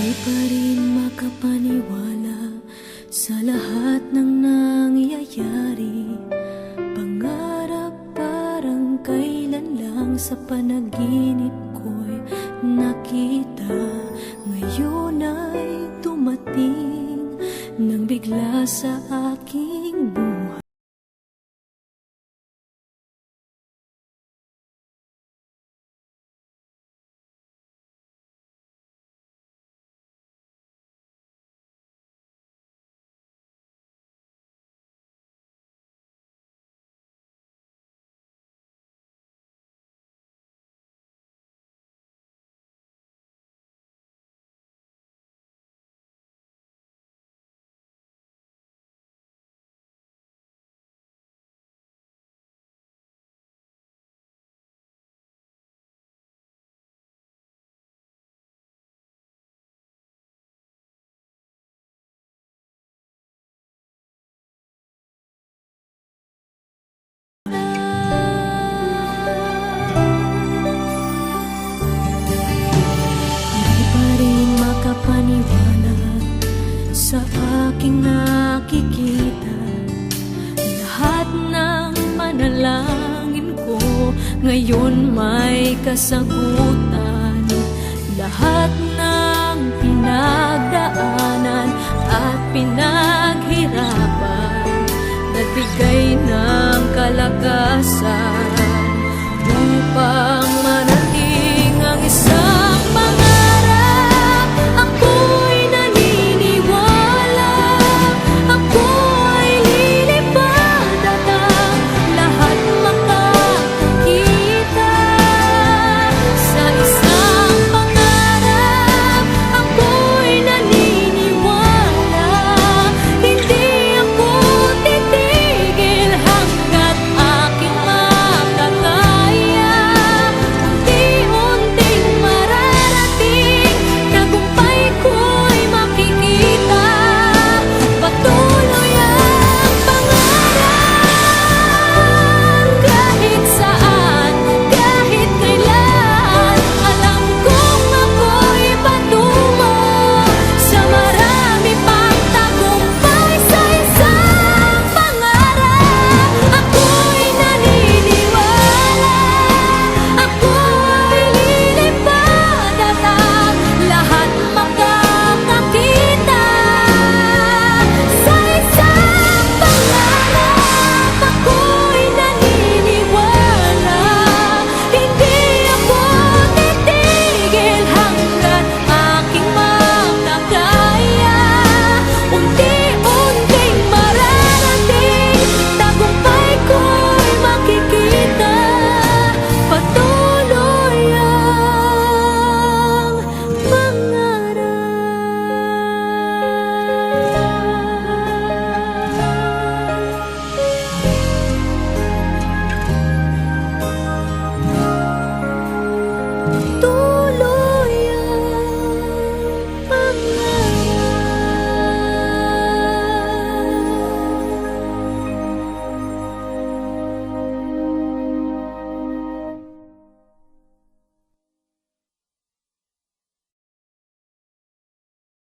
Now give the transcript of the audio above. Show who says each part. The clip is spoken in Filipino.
Speaker 1: Di pa rin makapaniwala sa lahat ng nangyayari. Pangarap parang kailan lang sa panaginip ko'y nakita. Ngayon ay dumating nang bigla sa aking buhay. Paniwala sa aking nakikita. Lahat ng panalangin ko ngayon may kasagutan. Lahat ng pinagdaanan at pinaghirapan, nagbigay ng kalakasan